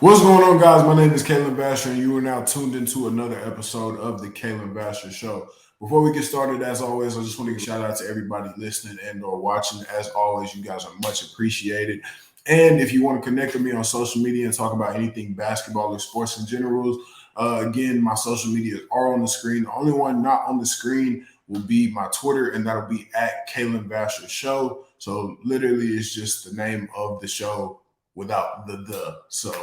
What's going on, guys? My name is Kalen Vasher, and you are now tuned into another episode of the Kalen Vasher Show. Before we get started, as always, I just want to give a shout out to everybody listening and/or watching. As always, you guys are much appreciated. And if you want to connect with me on social media and talk about anything basketball or sports in general, again, my social medias are on the screen. The only one not on the screen will be my Twitter, and that'll be at Kalen Vasher Show. So literally, it's just the name of the show without the. So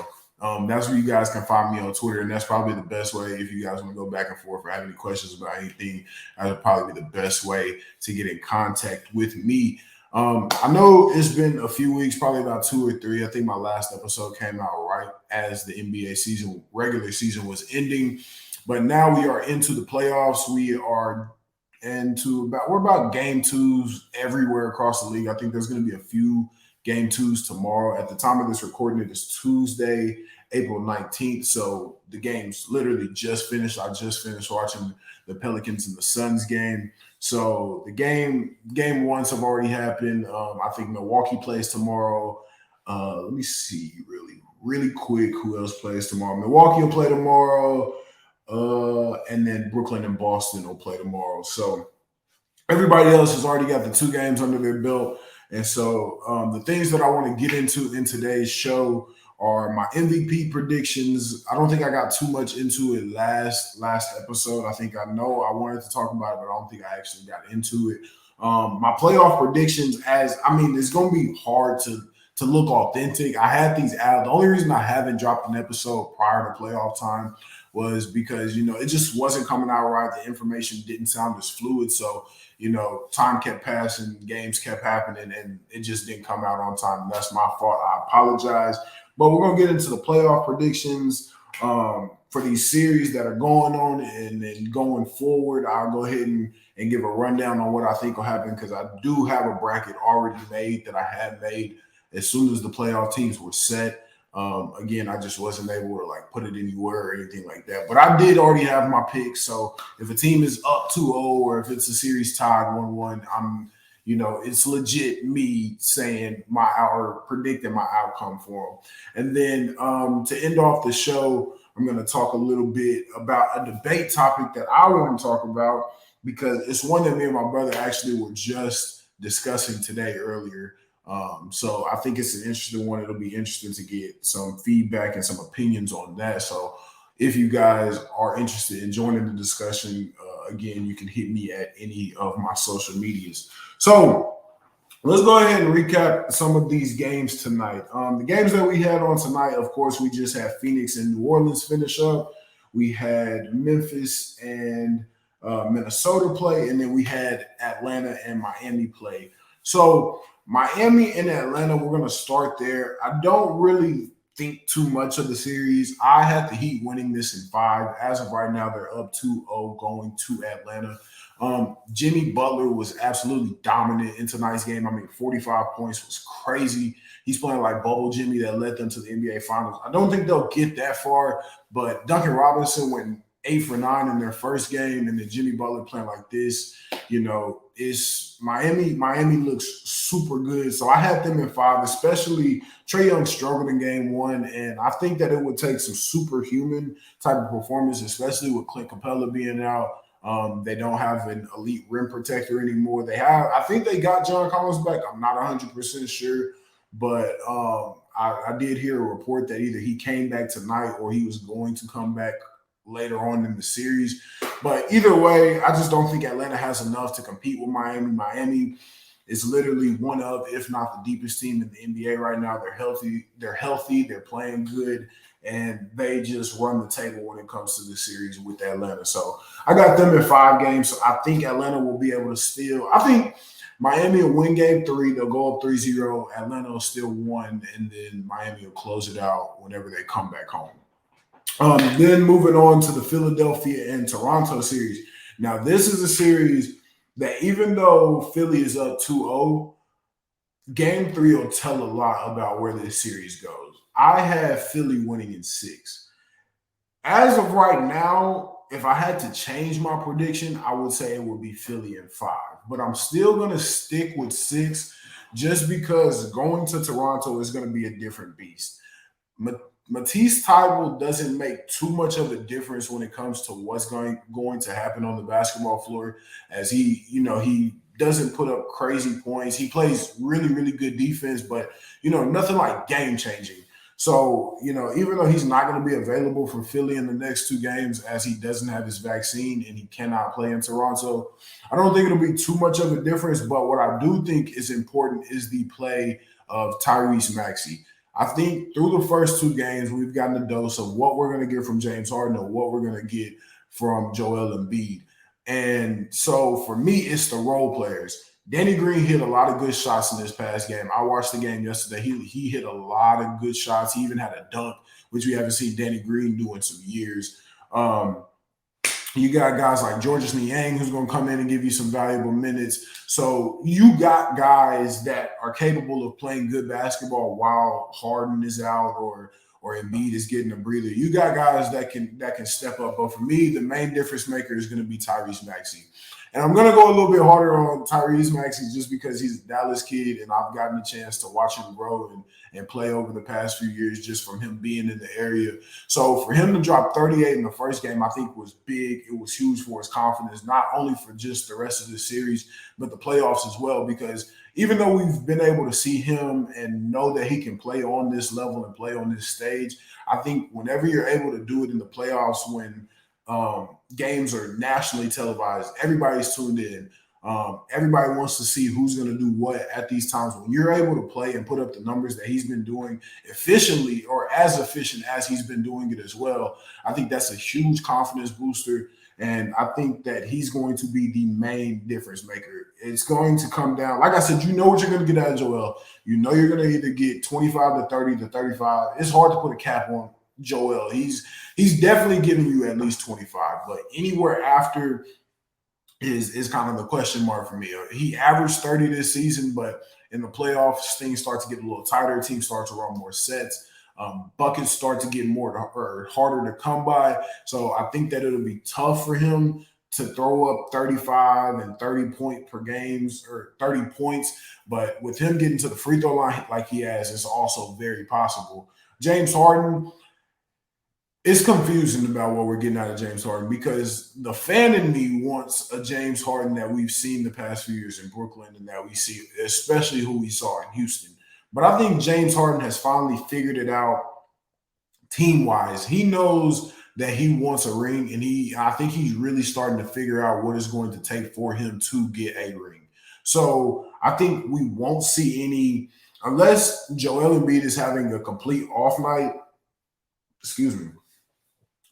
that's where you guys can find me on Twitter, and that's probably the best way if you guys want to go back and forth or have any questions about anything. That would probably be the best way to get in contact with me. I know it's been a few weeks, probably about 2 or 3. I think my last episode came out right as the NBA regular season was ending, but now we are into the playoffs. We're about game twos everywhere across the league. I think there's going to be a few game twos tomorrow. At the time of this recording, it is Tuesday, April 19th. So the game's literally just finished. I just finished watching the Pelicans and the Suns game. So the game ones have already happened. I think Milwaukee plays tomorrow. Let me see really quick who else plays tomorrow. Milwaukee will play tomorrow. And then Brooklyn and Boston will play tomorrow. So everybody else has already got the 2 games under their belt. And so the things that I want to get into in today's show are my MVP predictions. I don't think I got too much into it last episode. I think I know I wanted to talk about it, but I don't think I actually got into it. My playoff predictions, it's going to be hard to look authentic. I had these out. The only reason I haven't dropped an episode prior to playoff time was because, it just wasn't coming out right. The information didn't sound as fluid. So, time kept passing, games kept happening, and it just didn't come out on time. That's my fault. I apologize. But we're going to get into the playoff predictions for these series that are going on, and then going forward, I'll go ahead and give a rundown on what I think will happen, because I do have a bracket already made that I had made as soon as the playoff teams were set. Again, I just wasn't able to put it anywhere or anything like that. But I did already have my picks. So if a team is up 2-0 or if it's a series tied 1-1, it's legit me saying predicting my outcome for them. And then to end off the show, I'm going to talk a little bit about a debate topic that I want to talk about, because it's one that me and my brother actually were just discussing today earlier. So I think it's an interesting one. It'll be interesting to get some feedback and some opinions on that. So if you guys are interested in joining the discussion, again, you can hit me at any of my social medias. So let's go ahead and recap some of these games tonight. The games that we had on tonight, of course, we just had Phoenix and New Orleans finish up. We had Memphis and Minnesota play, and then we had Atlanta and Miami play. So Miami and Atlanta, we're going to start there. I don't really think too much of the series. I had the Heat winning this in 5. As of right now, they're up 2-0 going to Atlanta. Jimmy Butler was absolutely dominant in tonight's game. 45 points was crazy. He's playing like Bubble Jimmy that led them to the NBA Finals. I don't think they'll get that far, but Duncan Robinson went 8 for 9 in their first game, and then Jimmy Butler playing like this, it's Miami looks super good. So I had them in 5, especially Trae Young struggled in game 1, and I think that it would take some superhuman type of performance, especially with Clint Capella being out. They don't have an elite rim protector anymore. I think they got John Collins back. I'm not 100% sure, but I did hear a report that either he came back tonight or he was going to come back later on in the series. But either way, I just don't think Atlanta has enough to compete with Miami. Miami is literally one of, if not the deepest team in the NBA right now. They're healthy. They're playing good, and they just run the table when it comes to the series with Atlanta. So I got them in 5 games. So I think Atlanta will be able to steal. I think Miami will win game 3. They'll go up 3-0. Atlanta will still 1, and then Miami will close it out whenever they come back home. Then moving on to the Philadelphia and Toronto series. Now, this is a series that, even though Philly is up 2-0, game 3 will tell a lot about where this series goes. I have Philly winning in 6. As of right now, if I had to change my prediction, I would say it would be Philly in 5. But I'm still going to stick with 6, just because going to Toronto is going to be a different beast. Matisse Thybulle doesn't make too much of a difference when it comes to what's going to happen on the basketball floor, as he doesn't put up crazy points. He plays really, really good defense, but nothing like game changing. So, even though he's not going to be available for Philly in the next two games, as he doesn't have his vaccine and he cannot play in Toronto, I don't think it'll be too much of a difference. But what I do think is important is the play of Tyrese Maxey. I think through the first two games, we've gotten a dose of what we're going to get from James Harden or what we're going to get from Joel Embiid. And so for me, it's the role players. Danny Green hit a lot of good shots in this past game. I watched the game yesterday. He hit a lot of good shots. He even had a dunk, which we haven't seen Danny Green do in some years. You got guys like Georges Niang who's going to come in and give you some valuable minutes. So you got guys that are capable of playing good basketball while Harden is out or Embiid is getting a breather. You got guys that can step up. But for me, the main difference maker is going to be Tyrese Maxey. And I'm going to go a little bit harder on Tyrese Maxey just because he's a Dallas kid and I've gotten a chance to watch him grow and play over the past few years just from him being in the area. So for him to drop 38 in the first game, I think was big. It was huge for his confidence, not only for just the rest of the series, but the playoffs as well, because even though we've been able to see him and know that he can play on this level and play on this stage, I think whenever you're able to do it in the playoffs when games are nationally televised, everybody's tuned in. Everybody wants to see who's going to do what at these times. When you're able to play and put up the numbers that he's been doing efficiently or as efficient as he's been doing it as well, I think that's a huge confidence booster. And I think that he's going to be the main difference maker. It's going to come down. Like I said, you know what you're going to get out of Joel. You know you're going to either get 25 to 30 to 35. It's hard to put a cap on Joel. He's definitely giving you at least 25, but anywhere after is kind of the question mark for me. He averaged 30 this season, but in the playoffs, things start to get a little tighter. Teams start to run more sets. Buckets start to get harder to come by. So I think that it'll be tough for him to throw up 35 and 30 point per games or 30 points. But with him getting to the free throw line like he has, it's also very possible. James Harden, it's confusing about what we're getting out of James Harden because the fan in me wants a James Harden that we've seen the past few years in Brooklyn and that we see, especially who we saw in Houston. But I think James Harden has finally figured it out team-wise. He knows that he wants a ring, and I think he's really starting to figure out what it's going to take for him to get a ring. So I think we won't see any, unless Joel Embiid is having a complete off night, excuse me,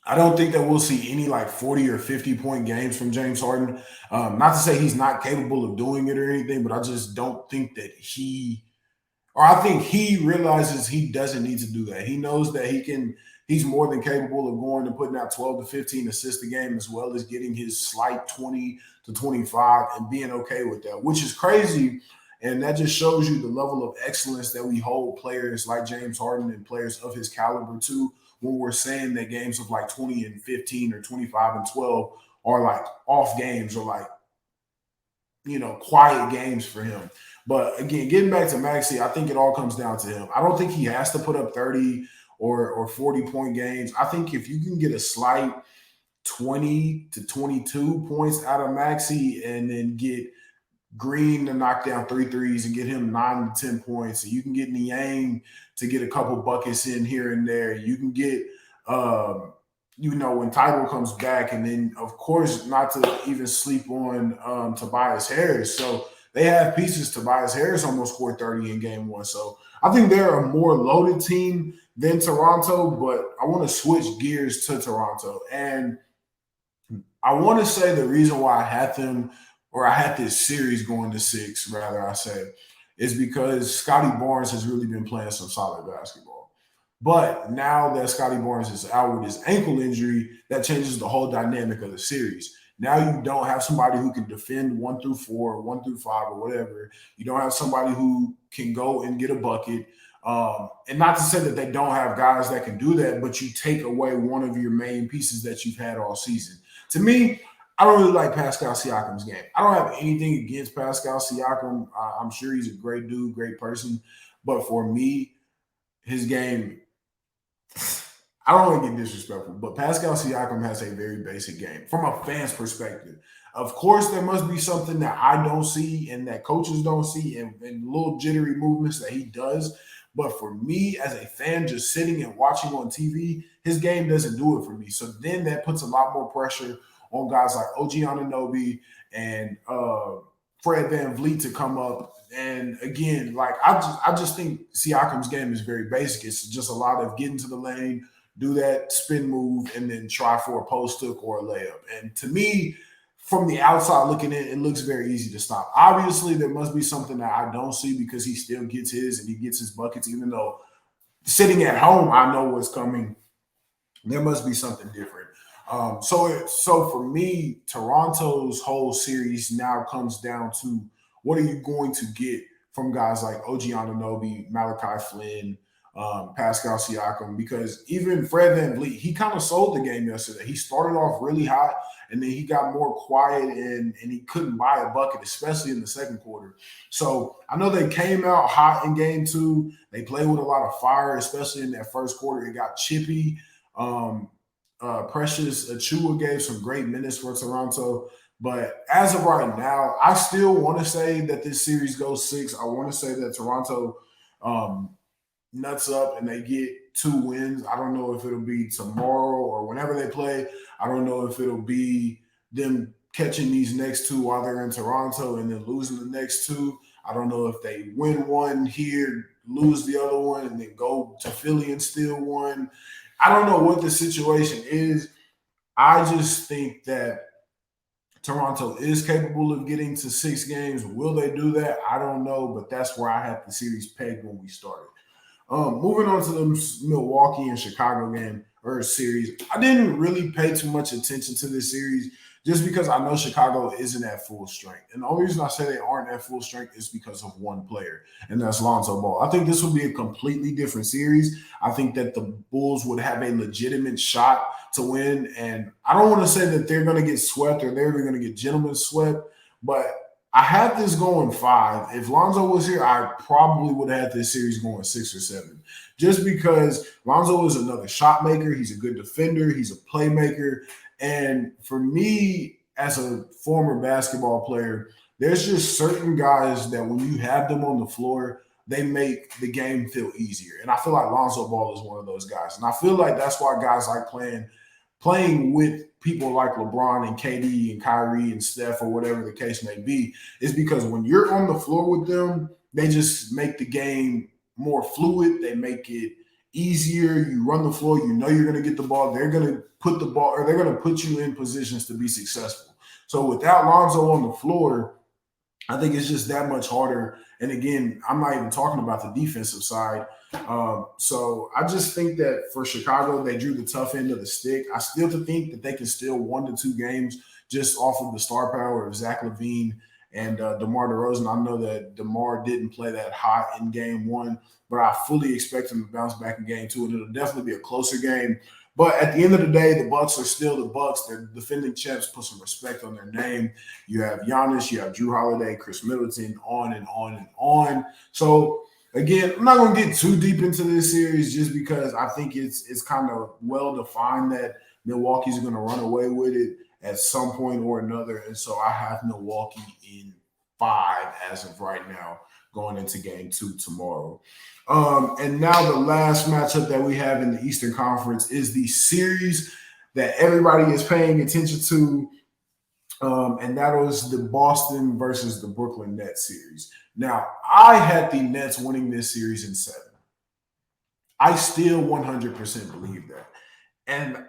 I don't think that we'll see any like 40 or 50 point games from James Harden. Not to say he's not capable of doing it or anything, but I just don't think that I think he realizes he doesn't need to do that. He knows that he's more than capable of going and putting out 12 to 15 assists a game, as well as getting his slight 20 to 25 and being okay with that, which is crazy. And that just shows you the level of excellence that we hold players like James Harden and players of his caliber to, when we're saying that games of like 20 and 15 or 25 and 12 are like off games or like, quiet games for him. But again, getting back to Maxey, I think it all comes down to him. I don't think he has to put up 30 or 40 point games. I think if you can get a slight 20 to 22 points out of Maxey and then get Green to knock down 3 threes and get him 9 to 10 points, and you can get Niang to get a couple buckets in here and there. You can get, when Thybulle comes back, and then, of course, not to even sleep on Tobias Harris. So they have pieces. Tobias Harris almost scored 30 in game one. So I think they're a more loaded team than Toronto, but I want to switch gears to Toronto. And I want to say the reason why I had them, or I had this series going to 6, rather I say, is because Scotty Barnes has really been playing some solid basketball. But now that Scotty Barnes is out with his ankle injury, that changes the whole dynamic of the series. Now you don't have somebody who can defend 1 through 4, 1 through 5, or whatever. You don't have somebody who can go and get a bucket. And not to say that they don't have guys that can do that, but you take away one of your main pieces that you've had all season. To me, I don't really like Pascal Siakam's game. I don't have anything against Pascal Siakam. I'm sure he's a great dude, great person. But for me, his game, I don't want to get disrespectful, but Pascal Siakam has a very basic game from a fan's perspective. Of course, there must be something that I don't see and that coaches don't see, and little jittery movements that he does. But for me, as a fan, just sitting and watching on TV, his game doesn't do it for me. So then that puts a lot more pressure on guys like OG Anunoby and Fred Van Vliet to come up. And again, like I just think Siakam's game is very basic. It's just a lot of getting to the lane, do that spin move, and then try for a post hook or a layup. And to me, from the outside looking in, it looks very easy to stop. Obviously, there must be something that I don't see because he still gets his and he gets his buckets, even though sitting at home, I know what's coming. There must be something different. So for me, Toronto's whole series now comes down to what are you going to get from guys like OG Anunoby, Malachi Flynn, Pascal Siakam, because even Fred Van Vliet, he kind of sold the game yesterday. He started off really hot, and then he got more quiet, and he couldn't buy a bucket, especially in the second quarter. So I know they came out hot in game two. They played with a lot of fire, especially in that first quarter. It got chippy. Um, Precious Achua gave some great minutes for Toronto. But as of right now, I still want to say that this series goes six. I want to say that Toronto um, nuts up and they get 2 wins. I don't know if it'll be tomorrow or whenever they play. I don't know if it'll be them catching these next two while they're in Toronto and then losing the next two. I don't know if they win one here, lose the other one, and then go to Philly and steal one. I don't know what the situation is. I just think that Toronto is capable of getting to 6 games. Will they do that? I don't know, but that's where I had the series pegged when we started. Moving on to the Milwaukee and Chicago game or series, I didn't really pay too much attention to this series just because I know Chicago isn't at full strength. And the only reason I say they aren't at full strength is because of one player, and that's Lonzo Ball. I think this would be a completely different series. I think that the Bulls would have a legitimate shot to win. And I don't want to say that they're going to get swept or they're going to get gentlemen swept, but I had this going 5. If Lonzo was here, I probably would have had this series going 6 or 7. Just because Lonzo is another shot maker. He's a good defender. He's a playmaker. And for me, as a former basketball player, there's just certain guys that when you have them on the floor, they make the game feel easier. And I feel like Lonzo Ball is one of those guys. And I feel like that's why guys like playing with people like LeBron and KD and Kyrie and Steph or whatever the case may be, is because when you're on the floor with them, they just make the game more fluid. They make it easier. You run the floor, you know you're going to get the ball. They're going to put the ball, or they're going to put you in positions to be successful. So without Lonzo on the floor, I think it's just that much harder. And again, I'm not even talking about the defensive side. So I just think that for Chicago, they drew the tough end of the stick. I still think that they can steal 1 to 2 games just off of the star power of Zach LaVine and DeMar DeRozan. I know that DeMar didn't play that hot in game 1, but I fully expect him to bounce back in game 2, and it'll definitely be a closer game. But at the end of the day, the Bucks are still the Bucks. They're defending champs. Put some respect on their name. You have Giannis, you have Drew Holiday, Chris Middleton, on and on and on. So again, I'm not going to get too deep into this series just because I think it's kind of well defined that Milwaukee's going to run away with it at some point or another. And so I have Milwaukee in 5 as of right now, going into game 2 tomorrow. And now the last matchup that we have in the Eastern Conference is the series that everybody is paying attention to. And that was the Boston versus the Brooklyn Nets series. Now, I had the Nets winning this series in 7. I still 100% believe that. And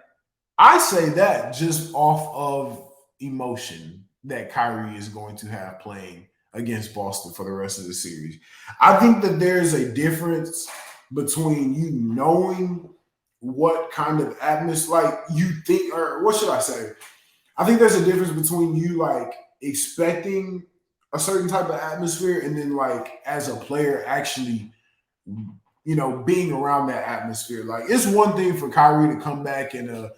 I say that just off of emotion that Kyrie is going to have playing against Boston for the rest of the series. I think that there's a difference between you knowing what kind of atmosphere, like you think, or what should I say? I think there's a difference between you like expecting a certain type of atmosphere and then like as a player actually, being around that atmosphere. Like it's one thing for Kyrie to come back in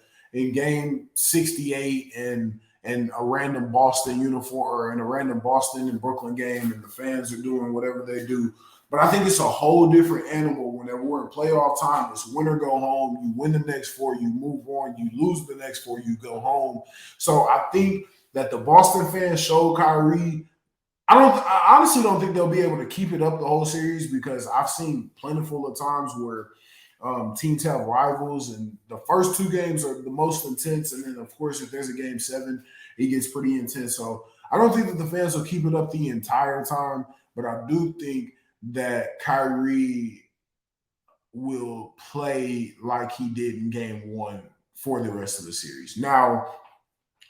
game 68 and a random Boston uniform or in a random Boston and Brooklyn game and the fans are doing whatever they do. But I think it's a whole different animal whenever we're in playoff time. It's win or go home. You win the next four, you move on. You lose the next four, you go home. So I think that the Boston fans showed Kyrie. I honestly don't think they'll be able to keep it up the whole series because I've seen plentiful of times where teams have rivals, and the first two games are the most intense, and then of course if there's a game seven, it gets pretty intense. So I don't think that the fans will keep it up the entire time, but I do think that Kyrie will play like he did in game one for the rest of the series. Now,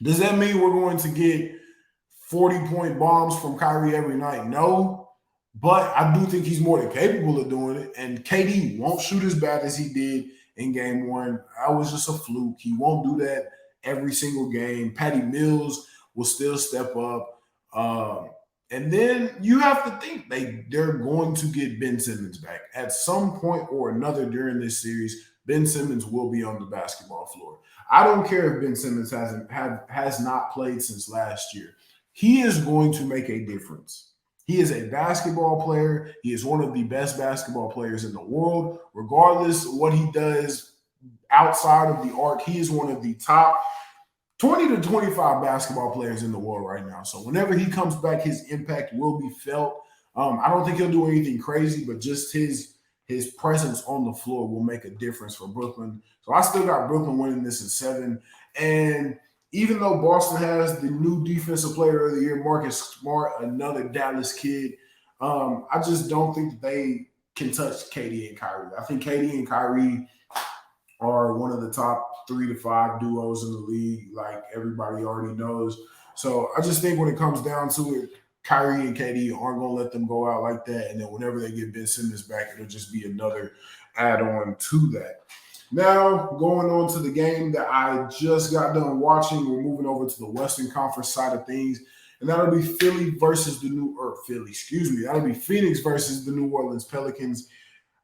does that mean we're going to get 40-point bombs from Kyrie every night? No. But I do think he's more than capable of doing it. And KD won't shoot as bad as he did in game one. That was just a fluke. He won't do that every single game. Patty Mills will still step up. And then you have to think they're going to get Ben Simmons back. At some point or another during this series, Ben Simmons will be on the basketball floor. I don't care if Ben Simmons has not played since last year. He is going to make a difference. He is a basketball player. He is one of the best basketball players in the world. Regardless of what he does outside of the arc, he is one of the top 20 to 25 basketball players in the world right now. So whenever he comes back, his impact will be felt. I don't think he'll do anything crazy, but just his presence on the floor will make a difference for Brooklyn. So I still got Brooklyn winning this in 7. And even though Boston has the new defensive player of the year, Marcus Smart, another Dallas kid, I just don't think that they can touch KD and Kyrie. I think KD and Kyrie are one of the top 3 to 5 duos in the league, like everybody already knows. So I just think when it comes down to it, Kyrie and KD aren't going to let them go out like that. And then whenever they get Ben Simmons back, it'll just be another add-on to that. Now, going on to the game that I just got done watching, we're moving over to the Western Conference side of things. And that'll be Phoenix versus the New Orleans Pelicans.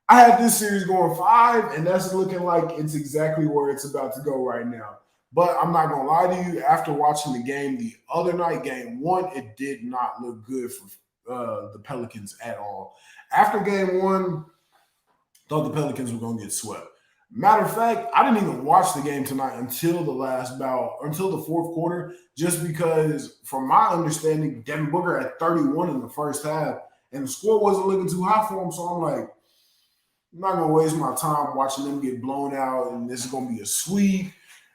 I had this series going 5, and that's looking like it's exactly where it's about to go right now. But I'm not going to lie to you, after watching the game the other night, game 1, it did not look good for the Pelicans at all. After game 1, thought the Pelicans were going to get swept. Matter of fact, I didn't even watch the game tonight until the fourth quarter, just because, from my understanding, Devin Booker had 31 in the first half, and the score wasn't looking too high for him. So I'm like, I'm not going to waste my time watching them get blown out, and this is going to be a sweep.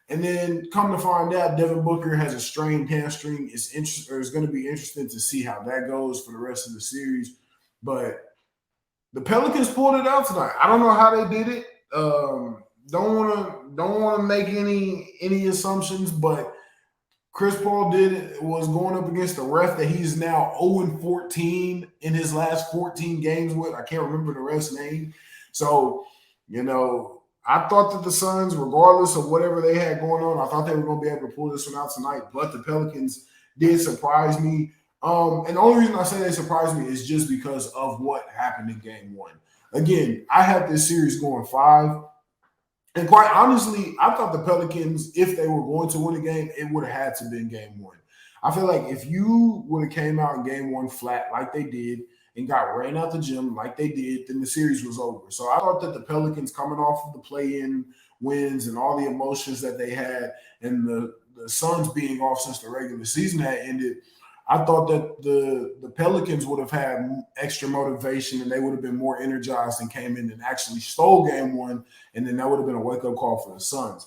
And then come to find out, Devin Booker has a strained hamstring. It's going to be interesting to see how that goes for the rest of the series. But the Pelicans pulled it out tonight. I don't know how they did it. Don't want to make any assumptions, but Chris Paul was going up against a ref that he's now 0-14 in his last 14 games with. I can't remember the ref's name. So, I thought that the Suns, regardless of whatever they had going on, I thought they were going to be able to pull this one out tonight. But the Pelicans did surprise me. And the only reason I say they surprised me is just because of what happened in game 1. Again, I had this series going 5. And quite honestly, I thought the Pelicans, if they were going to win a game, it would have had to be in game 1. I feel like if you would have came out in game 1 flat like they did and got ran out the gym like they did, then the series was over. So I thought that the Pelicans, coming off of the play-in wins and all the emotions that they had, and the Suns being off since the regular season had ended, I thought that the Pelicans would have had extra motivation and they would have been more energized and came in and actually stole game 1, and then that would have been a wake-up call for the Suns.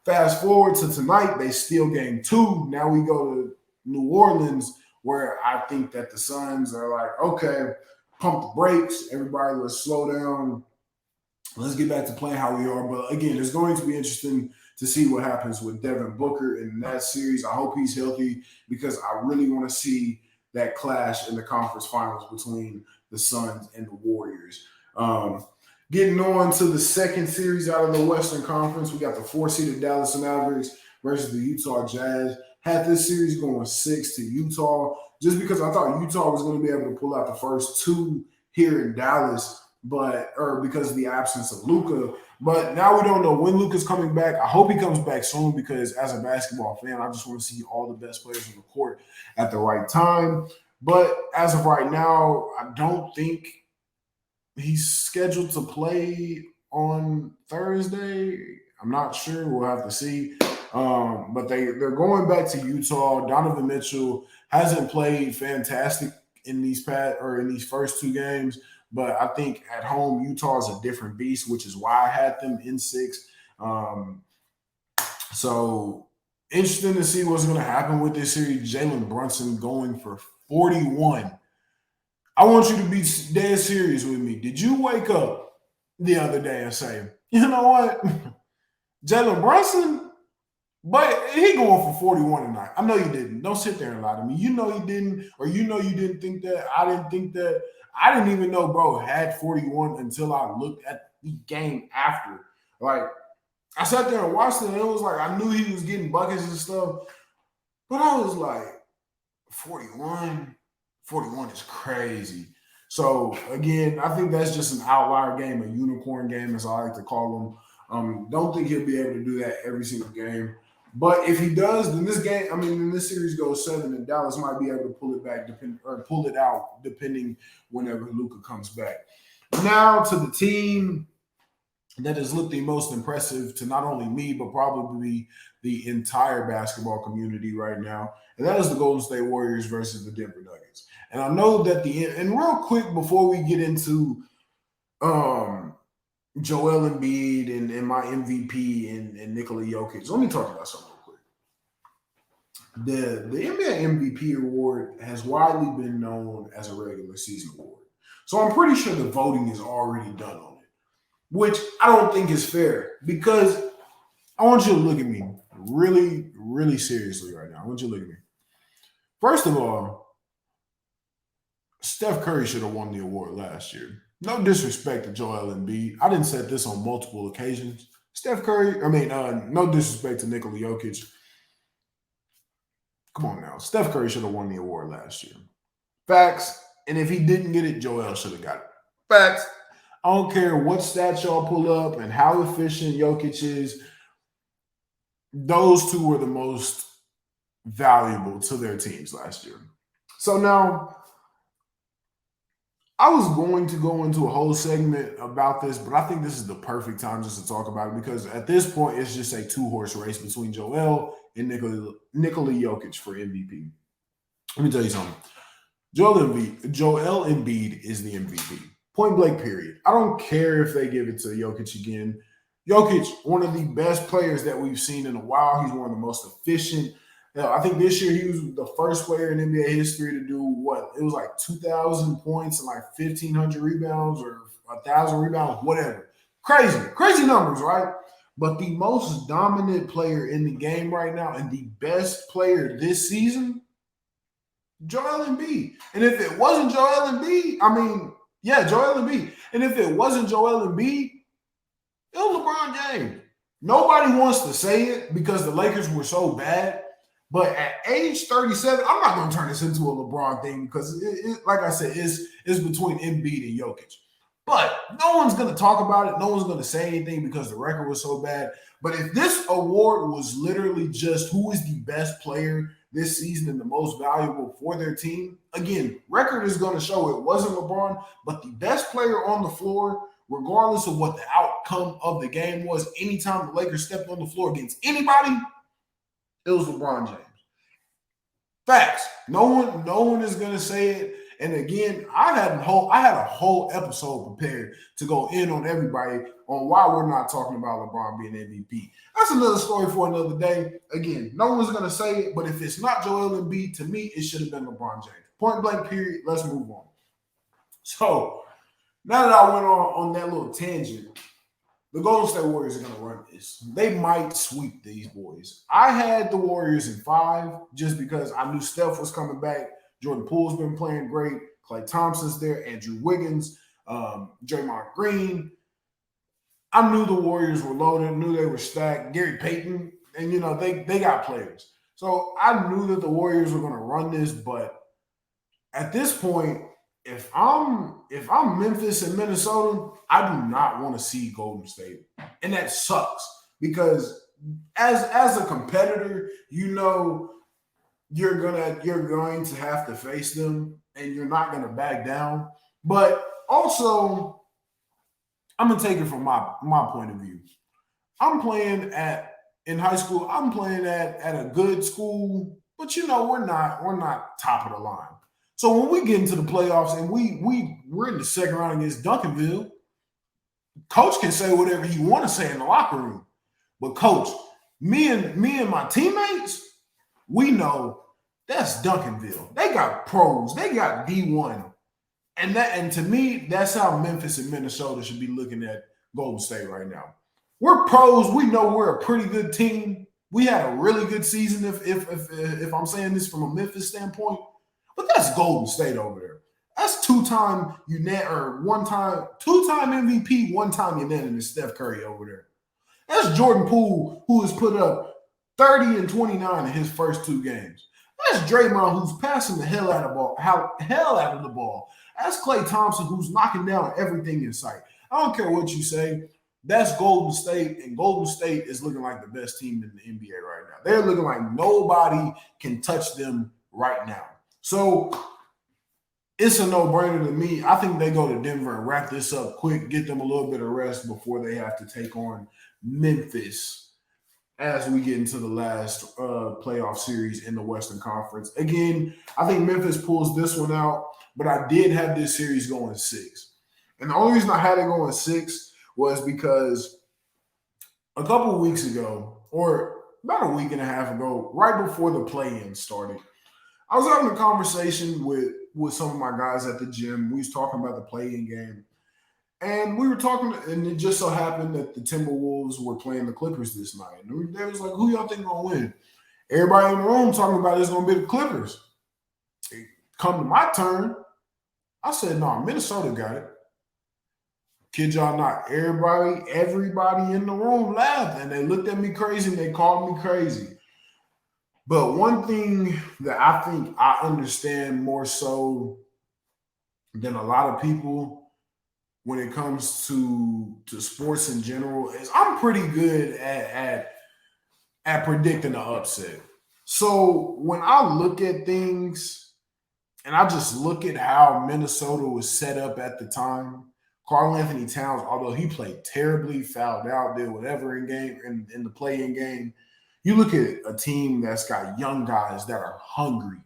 Fast forward to tonight, they steal game 2. Now we go to New Orleans, where I think that the Suns are like, okay, pump the brakes. Everybody, let's slow down. Let's get back to playing how we are. But again, it's going to be interesting to see what happens with Devin Booker in that series. I hope he's healthy because I really want to see that clash in the conference finals between the Suns and the Warriors. Getting on to the second series out of the Western Conference, we got the 4-seeded Dallas Mavericks versus the Utah Jazz. Had this series going 6 to Utah just because I thought Utah was going to be able to pull out the first 2 here in Dallas, because of the absence of Luka. But now we don't know when Luka's coming back. I hope he comes back soon because as a basketball fan, I just want to see all the best players on the court at the right time. But as of right now, I don't think he's scheduled to play on Thursday. I'm not sure. We'll have to see. But they're going back to Utah. Donovan Mitchell hasn't played fantastic in these first two games, but I think at home Utah is a different beast, which is why I had them in 6. Um, so interesting to see what's going to happen with this series. Jalen Brunson going for 41. I want you to be dead serious with me. Did you wake up the other day and say, you know what, Jalen Brunson, but he going for 41 tonight? I know you didn't. Don't sit there and lie to me. You know you didn't, or you know you didn't think that. I didn't think that. I didn't even know bro had 41 until I looked at the game after. Like, I sat there and watched it, and it was like I knew he was getting buckets and stuff, but I was like, 41 is crazy. So again, I think that's just an outlier game, a unicorn game, as I like to call them. Don't think he'll be able to do that every single game. But if he does, then this series goes 7, and Dallas might be able to pull it back, pull it out, depending whenever Luka comes back. Now to the team that has looked the most impressive to not only me, but probably the entire basketball community right now. And that is the Golden State Warriors versus the Denver Nuggets. And I know that and real quick before we get into Joel Embiid and my MVP and Nikola Jokic, let me talk about something real quick. The NBA MVP award has widely been known as a regular season award. So I'm pretty sure the voting is already done on it, which I don't think is fair, because I want you to look at me really, really seriously right now. I want you to look at me. First of all, Steph Curry should have won the award last year. No disrespect to Joel Embiid. I didn't say this on multiple occasions. No disrespect to Nikola Jokic. Come on now. Steph Curry should have won the award last year. Facts. And if he didn't get it, Joel should have got it. Facts. I don't care what stats y'all pull up and how efficient Jokic is. Those two were the most valuable to their teams last year. So now, I was going to go into a whole segment about this, but I think this is the perfect time just to talk about it, because at this point, it's just a 2-horse race between Joel and Nikola Jokic for MVP. Let me tell you something. Joel Embiid is the MVP. Point blank, period. I don't care if they give it to Jokic again. Jokic, one of the best players that we've seen in a while. He's one of the most efficient. I think this year he was the first player in NBA history to do what? It was like 2,000 points and like 1,500 rebounds or 1,000 rebounds, whatever. Crazy numbers, right? But the most dominant player in the game right now and the best player this season, Joel Embiid. And if it wasn't Joel Embiid, Joel Embiid. And if it wasn't Joel Embiid, it was LeBron James. Nobody wants to say it because the Lakers were so bad. But at age 37, I'm not going to turn this into a LeBron thing because, like I said, it's between Embiid and Jokic. But no one's going to talk about it. No one's going to say anything because the record was so bad. But if this award was literally just who is the best player this season and the most valuable for their team, again, record is going to show it wasn't LeBron, but the best player on the floor, regardless of what the outcome of the game was, anytime the Lakers stepped on the floor against anybody, it was LeBron James. Facts. No one is gonna say it. And again, I had a whole episode prepared to go in on everybody on why we're not talking about LeBron being MVP. That's another story for another day. Again, no one's gonna say it, but if it's not Joel Embiid, to me, it should have been LeBron James. Point blank, period. Let's move on. So now that I went on that little tangent, the Golden State Warriors are going to run this. They might sweep these boys. I had the Warriors in 5 just because I knew Steph was coming back. Jordan Poole's been playing great. Klay Thompson's there. Andrew Wiggins, Draymond Green. I knew the Warriors were loaded. Knew they were stacked. Gary Payton. And, they got players. So I knew that the Warriors were going to run this. But at this point, if I'm Memphis and Minnesota, I do not want to see Golden State. And that sucks because as a competitor, you're going to have to face them and you're not going to back down. But also, I'm gonna take it from my point of view. I'm playing in high school. I'm playing at a good school, but we're not top of the line. So when we get into the playoffs and we're in the second round against Duncanville, coach can say whatever he want to say in the locker room. But coach, me and my teammates, we know that's Duncanville. They got pros. They got D1. And to me, that's how Memphis and Minnesota should be looking at Golden State right now. We're pros. We know we're a pretty good team. We had a really good season, if I'm saying this from a Memphis standpoint. But that's Golden State over there. That's two-time MVP, one-time unanimous Steph Curry over there. That's Jordan Poole, who has put up 30 and 29 in his first two games. That's Draymond, who's passing the hell out of the ball. That's Klay Thompson, who's knocking down everything in sight. I don't care what you say. That's Golden State, and Golden State is looking like the best team in the NBA right now. They're looking like nobody can touch them right now. So it's a no-brainer to me. I think they go to Denver and wrap this up quick, get them a little bit of rest before they have to take on Memphis as we get into the last playoff series in the Western Conference. Again, I think Memphis pulls this one out, but I did have this series going 6. And the only reason I had it going 6 was because a couple of weeks ago, or about a week and a half ago, right before the play-in started, I was having a conversation with some of my guys at the gym. We was talking about the play-in game. And we were talking, and it just so happened that the Timberwolves were playing the Clippers this night. And they was like, who y'all think gonna win? Everybody in the room talking about it's gonna be the Clippers. It come to my turn, I said, no, Minnesota got it. Kid y'all not. Everybody in the room laughed, and they looked at me crazy, and they called me crazy. But one thing that I think I understand more so than a lot of people when it comes to sports in general is I'm pretty good at predicting the upset. So when I look at things and I just look at how Minnesota was set up at the time, Karl Anthony Towns, although he played terribly, fouled out, did whatever in the play-in game, you look at a team that's got young guys that are hungry.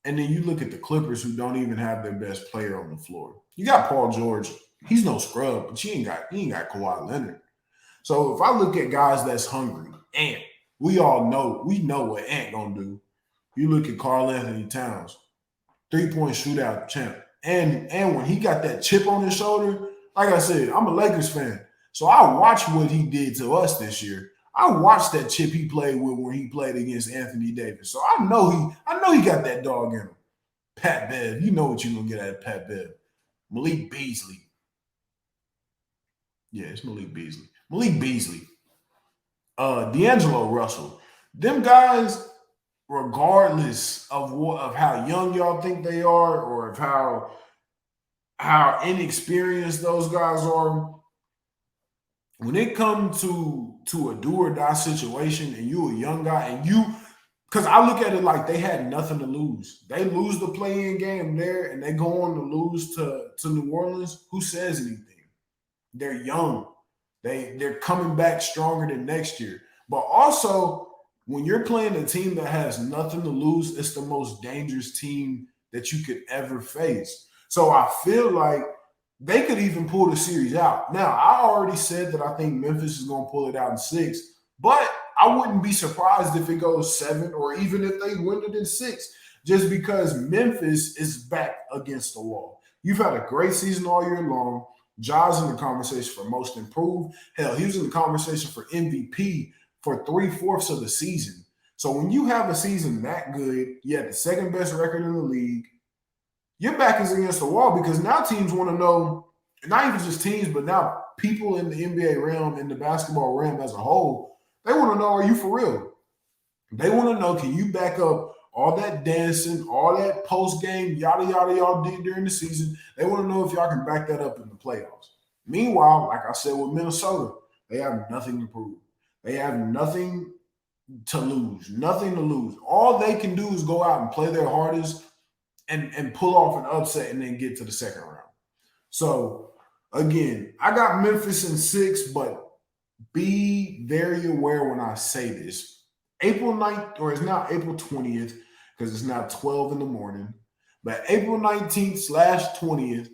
And then you look at the Clippers, who don't even have their best player on the floor. You got Paul George. He's no scrub, but he ain't got Kawhi Leonard. So if I look at guys that's hungry, Ant, we know what Ant gonna do. You look at Karl Anthony Towns, 3-point shootout champ. And when he got that chip on his shoulder, like I said, I'm a Lakers fan. So I watched what he did to us this year. I watched that chip he played with when he played against Anthony Davis. So I know he got that dog in him. Pat Bev, you know what you're gonna get out of Pat Bev. Malik Beasley. Yeah, it's Malik Beasley. Malik Beasley. D'Angelo Russell. Them guys, regardless of how young y'all think they are, or of how inexperienced those guys are, when it comes to a do or die situation and you a young guy and because I look at it like they had nothing to lose. They lose the play-in game there and they go on to lose to New Orleans. Who says anything? They're young. They're coming back stronger than next year. But also, when you're playing a team that has nothing to lose, it's the most dangerous team that you could ever face. So I feel like they could even pull the series out. Now, I already said that I think Memphis is going to pull it out in 6, but I wouldn't be surprised if it goes 7 or even if they win it in 6, just because Memphis is back against the wall. You've had a great season all year long. Ja's in the conversation for most improved. Hell, he was in the conversation for MVP for 3/4 of the season. So when you have a season that good, you have the second best record in the league, your back is against the wall because now teams want to know, not even just teams, but now people in the NBA realm, in the basketball realm as a whole, they want to know, are you for real? They want to know, can you back up all that dancing, all that post-game, yada, yada, y'all did during the season? They want to know if y'all can back that up in the playoffs. Meanwhile, like I said with Minnesota, they have nothing to prove. They have nothing to lose, nothing to lose. All they can do is go out and play their hardest and pull off an upset and then get to the second round. So, Again, I got Memphis in 6, but be very aware when I say this. April 9th, or it's now April 20th, because it's now 12 in the morning. But April 19th/20th,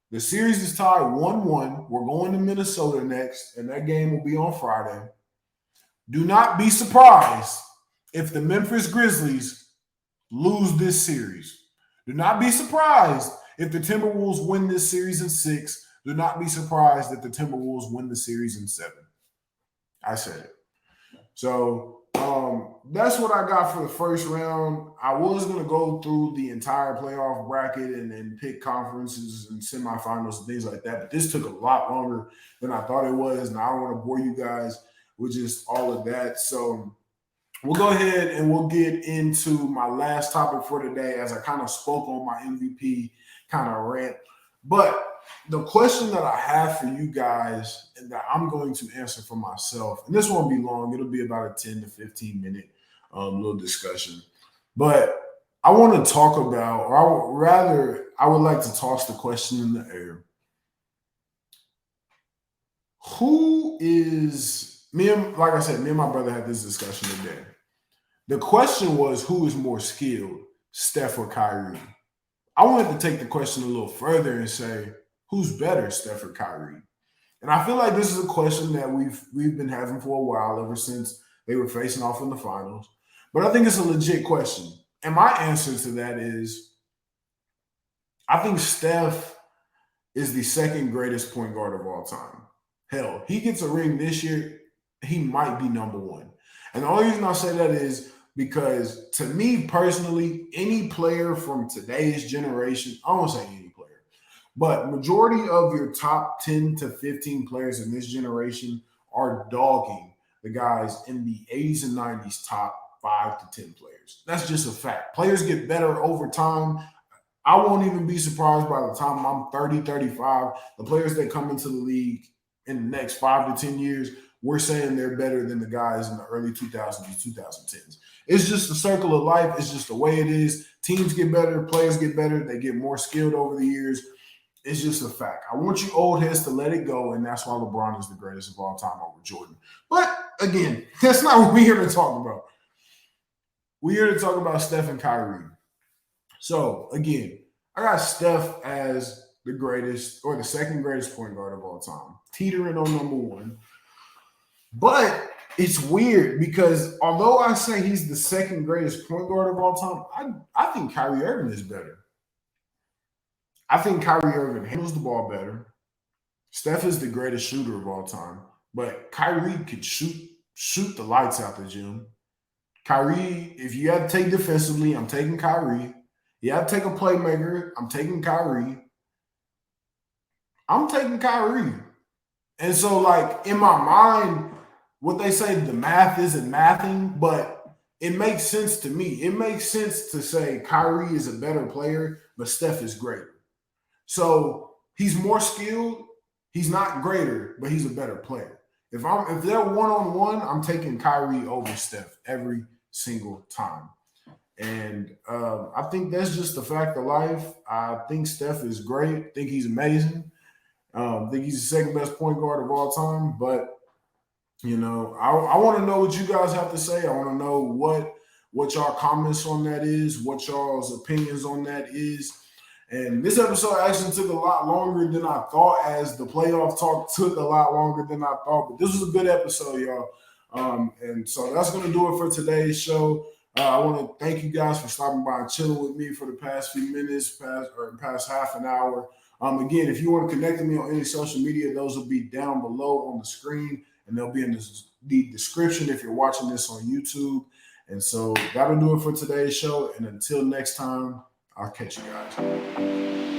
the series is tied 1-1. We're going to Minnesota next, and that game will be on Friday. Do not be surprised if the Memphis Grizzlies lose this series. Do not be surprised if the Timberwolves win this series in 6. Do not be surprised if the Timberwolves win the series in 7. I said it. So that's what I got for the first round. I was going to go through the entire playoff bracket and pick conferences and semifinals and things like that, but this took a lot longer than I thought it was, and I don't want to bore you guys with just all of that. So we'll go ahead and we'll get into my last topic for today as I kind of spoke on my MVP kind of rant. But the question that I have for you guys and that I'm going to answer for myself, and this won't be long, it'll be about a 10 to 15 minute little discussion. But I want to talk about, or I would like to toss the question in the air. Who is, like I said, me and my brother had this discussion today. The question was, who is more skilled, Steph or Kyrie? I wanted to take the question a little further and say, who's better, Steph or Kyrie? And I feel like this is a question that we've been having for a while, ever since they were facing off in the finals. But I think it's a legit question. And my answer to that is, I think Steph is the second greatest point guard of all time. Hell, he gets a ring this year, he might be number 1. And the only reason I say that is because, to me personally, any player from today's generation, I won't say any player, but majority of your top 10 to 15 players in this generation are dogging the guys in the 80s and 90s top 5 to 10 players. That's just a fact. Players get better over time. I won't even be surprised by the time I'm 30, 35, the players that come into the league in the next 5 to 10 years, we're saying they're better than the guys in the early 2000s and 2010s. It's just a circle of life. It's just the way it is. Teams get better. Players get better. They get more skilled over the years. It's just a fact. I want you old heads to let it go, and that's why LeBron is the greatest of all time over Jordan. But, again, that's not what we're here to talk about. We're here to talk about Steph and Kyrie. So, again, I got Steph as the greatest, or the second greatest point guard of all time, teetering on number 1. But it's weird because although I say he's the second greatest point guard of all time, I think Kyrie Irving is better. I think Kyrie Irving handles the ball better. Steph is the greatest shooter of all time, but Kyrie could shoot the lights out the gym. Kyrie, if you have to take defensively, I'm taking Kyrie. You have to take a playmaker, I'm taking Kyrie. I'm taking Kyrie. And so, like, in my mind, what they say, the math isn't mathing, but it makes sense to me. It makes sense to say Kyrie is a better player, but Steph is greater. So he's more skilled. He's not greater, but he's a better player. If they're one-on-one, I'm taking Kyrie over Steph every single time. And I think that's just the fact of life. I think Steph is great. I think he's amazing. I think he's the second best point guard of all time, but you know, I want to know what you guys have to say. I want to know what y'all comments on that is, what y'all's opinions on that is. And this episode actually took a lot longer than I thought, as the playoff talk took a lot longer than I thought. But this was a good episode, y'all. And so that's going to do it for today's show. I want to thank you guys for stopping by and chilling with me for the past few minutes, past half an hour. Again, if you want to connect with me on any social media, those will be down below on the screen. And they'll be in the description if you're watching this on YouTube. And so that'll do it for today's show. And until next time, I'll catch you guys.